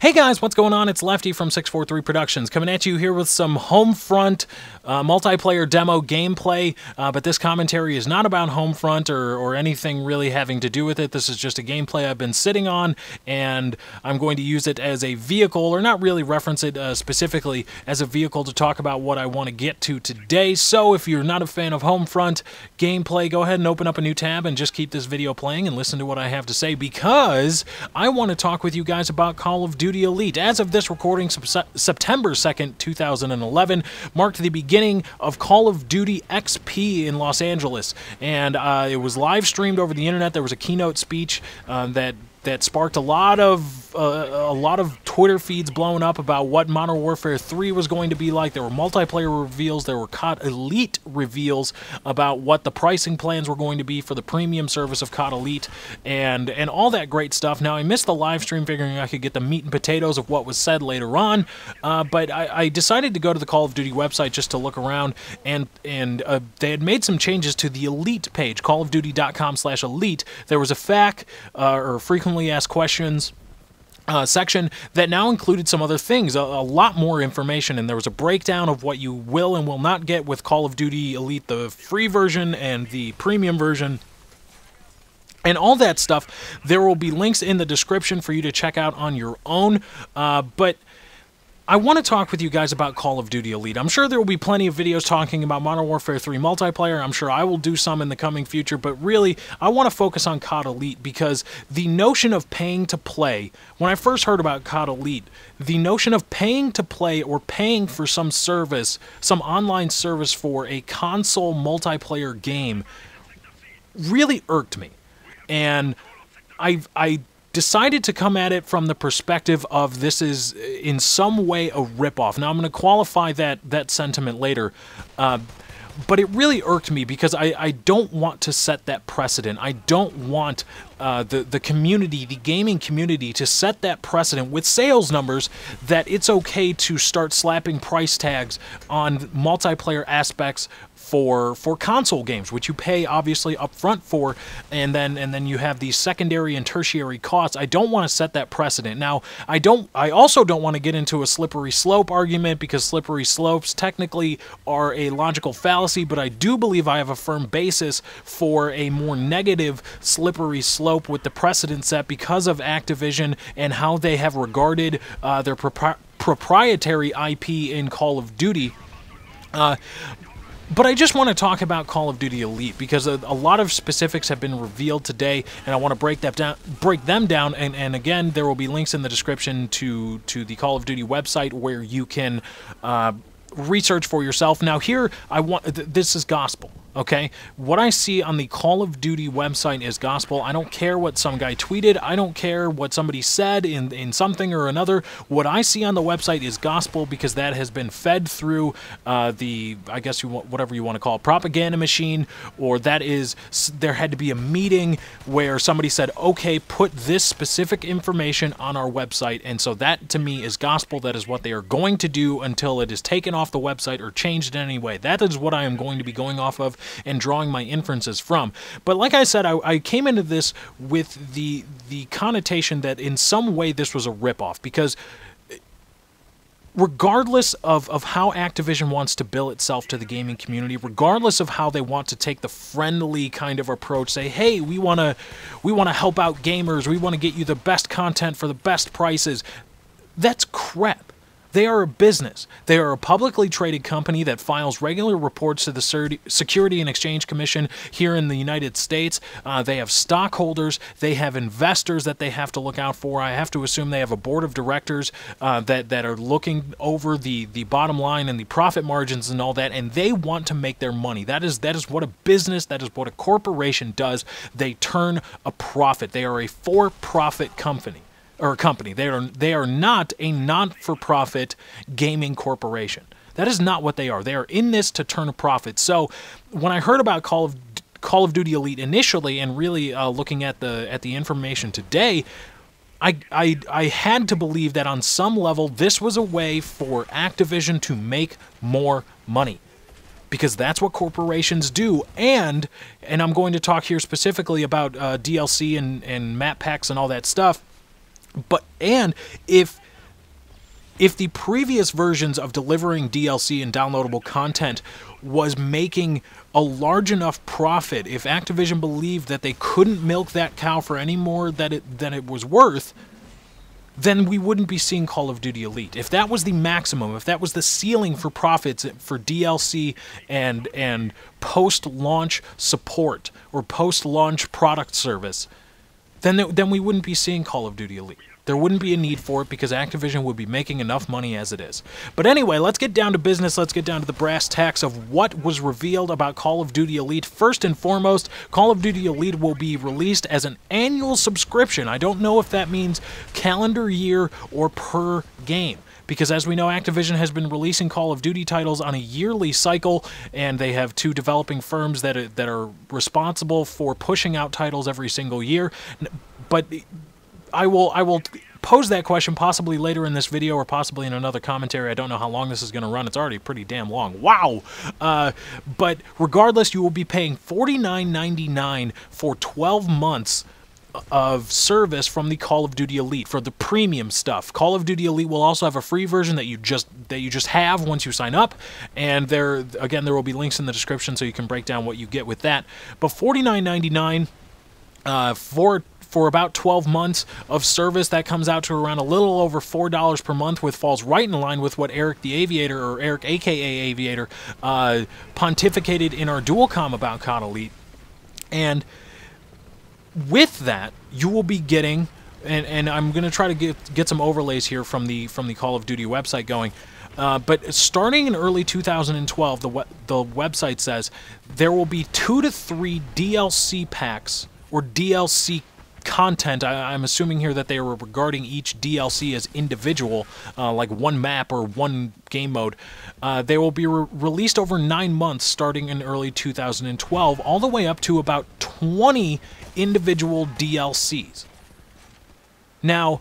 Hey guys, what's going on? It's Lefty from 643 Productions coming at you here with some Homefront multiplayer demo gameplay, but this commentary is not about Homefront or anything really having to do with it. This is just a gameplay I've been sitting on, and I'm going to use it as a vehicle, or not really reference it specifically as a vehicle to talk about what I want to get to today. So if you're not a fan of Homefront gameplay, go ahead and open up a new tab and just keep this video playing and listen to what I have to say, because I want to talk with you guys about Call of Duty Elite. As of this recording, September 2nd, 2011, marked the beginning of Call of Duty XP in Los Angeles, and it was live streamed over the internet. There was a keynote speech that sparked a lot of Twitter feeds blowing up about what Modern Warfare 3 was going to be like. There were multiplayer reveals, there were COD Elite reveals about what the pricing plans were going to be for the premium service of COD Elite, and all that great stuff. Now, I missed the live stream, figuring I could get the meat and potatoes of what was said later on, but I decided to go to the Call of Duty website just to look around, and they had made some changes to the Elite page, callofduty.com/elite. There was a FAQ, or frequently asked questions, section that now included some other things, a lot more information, and there was a breakdown of what you will and will not get with Call of Duty Elite, the free version and the premium version, and all that stuff. There will be links in the description for you to check out on your own, but I want to talk with you guys about Call of Duty Elite. I'm sure there will be plenty of videos talking about Modern Warfare 3 multiplayer. I'm sure I will do some in the coming future, but really, I want to focus on COD Elite, because the notion of paying to play, when I first heard about COD Elite, the notion of paying to play or paying for some service, some online service for a console multiplayer game, really irked me. And I decided to come at it from the perspective of this is in some way a ripoff. Now, I'm going to qualify that sentiment later, but it really irked me because I don't want to set that precedent. I don't want the community, the gaming community, to set that precedent with sales numbers that it's okay to start slapping price tags on multiplayer aspects for console games, which you pay obviously up front for, and then you have these secondary and tertiary costs. I don't want to set that precedent. Now, I also don't want to get into a slippery slope argument, because slippery slopes technically are a logical fallacy, but I do believe I have a firm basis for a more negative slippery slope with the precedent set because of Activision and how they have regarded their proprietary IP in Call of Duty. But I just want to talk about Call of Duty Elite, because a lot of specifics have been revealed today, and I want to break them down. And again, there will be links in the description to the Call of Duty website where you can research for yourself. Now, here this is gospel. Okay, what I see on the Call of Duty website is gospel. I don't care what some guy tweeted. I don't care what somebody said in something or another. What I see on the website is gospel, because that has been fed through the, I guess whatever you want to call it, propaganda machine, or that is, there had to be a meeting where somebody said, okay, put this specific information on our website, and so that to me is gospel. That is what they are going to do until it is taken off the website or changed in any way. That is what I am going to be going off of and drawing my inferences from. But like I said, I came into this with the connotation that in some way this was a ripoff, because regardless of how Activision wants to bill itself to the gaming community, regardless of how they want to take the friendly kind of approach, say, hey, we want to help out gamers, we want to get you the best content for the best prices, that's crap. They are a business. They are a publicly traded company that files regular reports to the Security and Exchange Commission here in the United States. They have stockholders. They have investors that they have to look out for. I have to assume they have a board of directors that are looking over the bottom line and the profit margins and all that, and they want to make their money. That is what a business, that is what a corporation does. They turn a profit. They are a for-profit company. They are not a not-for-profit gaming corporation. That is not what they are. They are in this to turn a profit. So when I heard about Call of Duty Elite initially, and really looking at the information today, I had to believe that on some level this was a way for Activision to make more money, because that's what corporations do. And I'm going to talk here specifically about DLC and map packs and all that stuff. And if If the previous versions of delivering DLC and downloadable content was making a large enough profit, if Activision believed that they couldn't milk that cow for any more than it was worth, then we wouldn't be seeing Call of Duty Elite. If that was the maximum, if that was the ceiling for profits for DLC and post-launch support or post-launch product service, then we wouldn't be seeing Call of Duty Elite. There wouldn't be a need for it because Activision would be making enough money as it is. But anyway, let's get down to business. Let's get down to the brass tacks of what was revealed about Call of Duty Elite. First and foremost, Call of Duty Elite will be released as an annual subscription. I don't know if that means calendar year or per game, because as we know, Activision has been releasing Call of Duty titles on a yearly cycle, and they have two developing firms that are responsible for pushing out titles every single year. But I will pose that question possibly later in this video or possibly in another commentary. I don't know how long this is going to run. It's already pretty damn long. Wow! But regardless, you will be paying $49.99 for 12 months of service from the Call of Duty Elite for the premium stuff. Call of Duty Elite will also have a free version that you just have once you sign up, and there will be links in the description so you can break down what you get with that. But $49.99 for about 12 months of service, that comes out to around a little over $4 per month, which falls right in line with what Eric the Aviator, or Eric aka Aviator, pontificated in our Dualcom about COD Elite. And with that, you will be getting, and I'm going to try to get some overlays here from the Call of Duty website going. But starting in early 2012, the website says there will be 2 to 3 DLC packs or DLC content. I'm assuming here that they were regarding each DLC as individual, like one map or one game mode. They will be released over 9 months starting in early 2012, all the way up to about 20 individual DLCs. Now,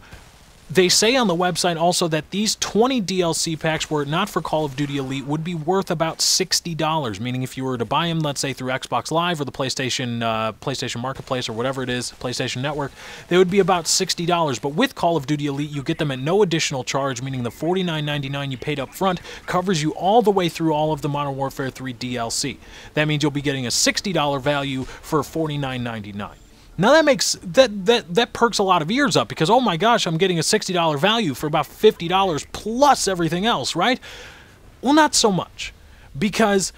they say on the website also that these 20 DLC packs, were it not for Call of Duty Elite, would be worth about $60, meaning if you were to buy them, let's say through Xbox Live or the PlayStation Marketplace or whatever it is, PlayStation Network, they would be about $60. But with Call of Duty Elite, you get them at no additional charge, meaning the $49.99 you paid up front covers you all the way through all of the Modern Warfare 3 DLC. That means you'll be getting a $60 value for $49.99. Now that perks a lot of ears up, because oh my gosh, I'm getting a $60 value for about $50 plus everything else, right? Well, not so much, because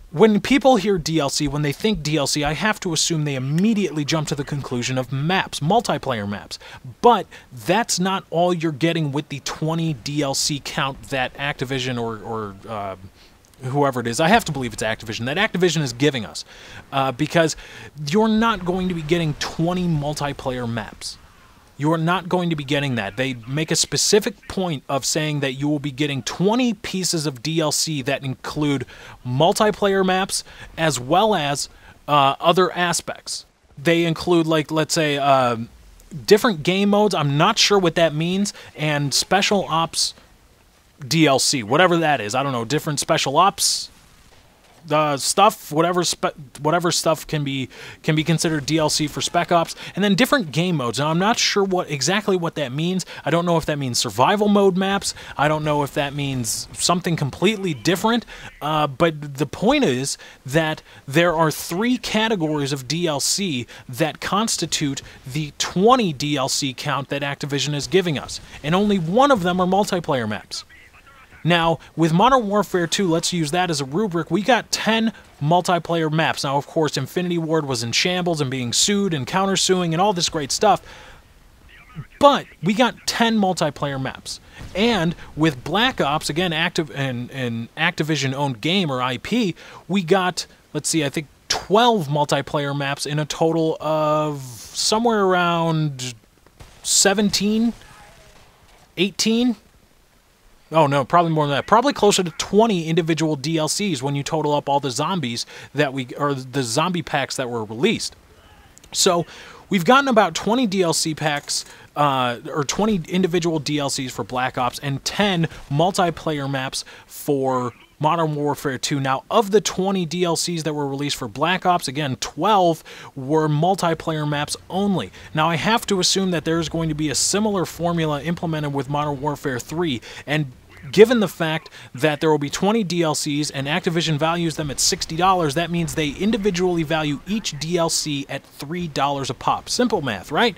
when people hear DLC, when they think DLC, I have to assume they immediately jump to the conclusion of maps, multiplayer maps. But that's not all you're getting with the 20 DLC count that Activision or whoever it is, I have to believe it's Activision, that Activision is giving us, because you're not going to be getting 20 multiplayer maps. You are not going to be getting that. They make a specific point of saying that you will be getting 20 pieces of DLC that include multiplayer maps as well as other aspects. They include, like, let's say, different game modes. I'm not sure what that means, and special ops DLC, whatever that is. I don't know, different special ops stuff, whatever stuff can be considered DLC for Spec Ops, and then different game modes. Now, I'm not sure exactly what that means. I don't know if that means survival mode maps. I don't know if that means something completely different, but the point is that there are 3 categories of DLC that constitute the 20 DLC count that Activision is giving us, and only one of them are multiplayer maps. Now, with Modern Warfare 2, let's use that as a rubric, we got 10 multiplayer maps. Now, of course, Infinity Ward was in shambles and being sued and countersuing and all this great stuff, but we got 10 multiplayer maps. And with Black Ops, again, an Activision-owned game or IP, we got, let's see, I think 12 multiplayer maps in a total of somewhere around 17, 18... Oh no, probably more than that. Probably closer to 20 individual DLCs when you total up all the zombies or the zombie packs that were released. So we've gotten about 20 DLC packs, or 20 individual DLCs for Black Ops, and 10 multiplayer maps for Modern Warfare 2. Now, of the 20 DLCs that were released for Black Ops, again, 12 were multiplayer maps only. Now, I have to assume that there's going to be a similar formula implemented with Modern Warfare 3, and given the fact that there will be 20 DLCs and Activision values them at $60, that means they individually value each DLC at $3 a pop. Simple math, right?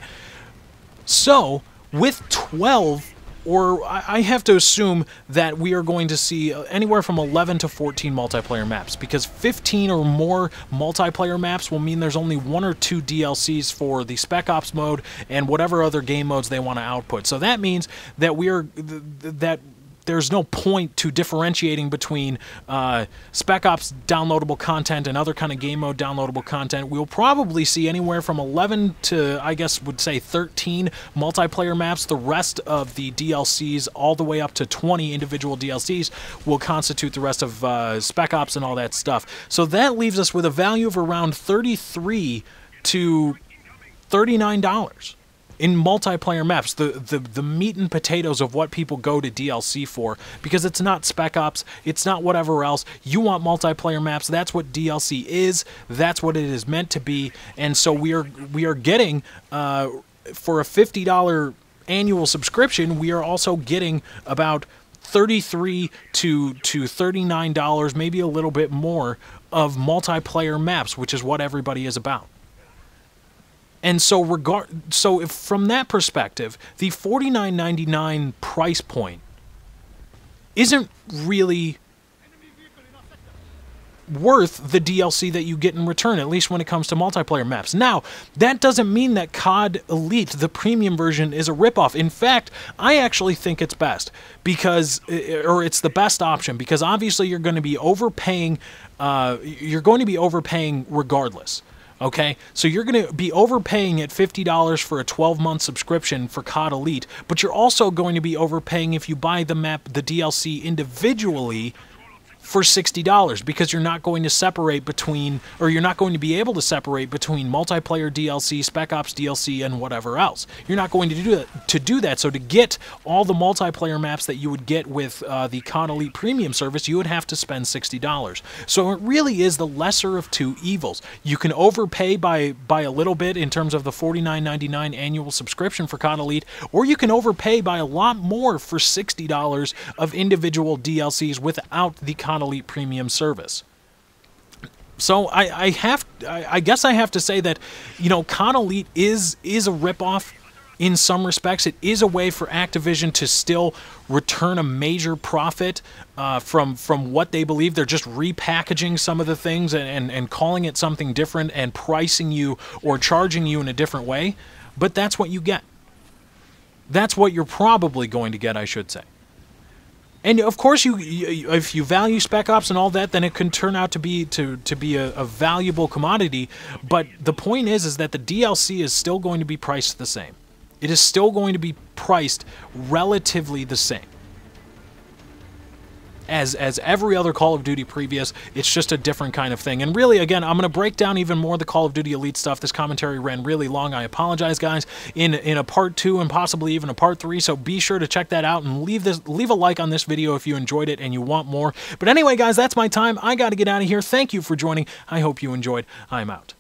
So, with 12, or I have to assume that we are going to see anywhere from 11 to 14 multiplayer maps, because 15 or more multiplayer maps will mean there's only 1 or 2 DLCs for the Spec Ops mode and whatever other game modes they want to output. So that means that there's no point to differentiating between Spec Ops downloadable content and other kind of game mode downloadable content. We'll probably see anywhere from 11 to, I guess, would say 13 multiplayer maps. The rest of the DLCs, all the way up to 20 individual DLCs, will constitute the rest of Spec Ops and all that stuff. So that leaves us with a value of around $33 to $39. In multiplayer maps, the meat and potatoes of what people go to DLC for, because it's not Spec Ops, it's not whatever else. You want multiplayer maps, that's what DLC is, that's what it is meant to be, and so we are getting, for a $50 annual subscription, we are also getting about $33 to $39, maybe a little bit more, of multiplayer maps, which is what everybody is about. And so, if from that perspective, the $49.99 price point isn't really worth the DLC that you get in return, at least when it comes to multiplayer maps. Now, that doesn't mean that COD Elite, the premium version, is a ripoff. In fact, I actually think it's best, because, or it's the best option, because obviously you're going to be overpaying. You're going to be overpaying regardless. Okay, so you're going to be overpaying at $50 for a 12-month subscription for COD Elite, but you're also going to be overpaying if you buy the DLC individually for $60, because you're not going to separate between, or you're not going to be able to separate between multiplayer DLC, Spec Ops DLC, and whatever else. You're not going to do that. So to get all the multiplayer maps that you would get with the COD Elite Premium service, you would have to spend $60. So it really is the lesser of two evils. You can overpay by a little bit in terms of the $49.99 annual subscription for COD Elite, or you can overpay by a lot more for $60 of individual DLCs without the COD Elite Premium service. So I guess I have to say that, you know, COD Elite is a ripoff in some respects. It is a way for Activision to still return a major profit from what they believe. They're just repackaging some of the things and calling it something different and pricing you or charging you in a different way. But that's what you get. That's what you're probably going to get, I should say. And of course, if you value Spec Ops and all that, then it can turn out to be a valuable commodity. But the point is that the DLC is still going to be priced the same. It is still going to be priced relatively the same as every other Call of Duty previous. It's just a different kind of thing. And really, again, I'm going to break down even more the Call of Duty Elite stuff. This commentary ran really long. I apologize, guys, in a part 2 and possibly even a part 3. So be sure to check that out and leave a like on this video if you enjoyed it and you want more. But anyway, guys, that's my time. I got to get out of here. Thank you for joining. I hope you enjoyed. I'm out.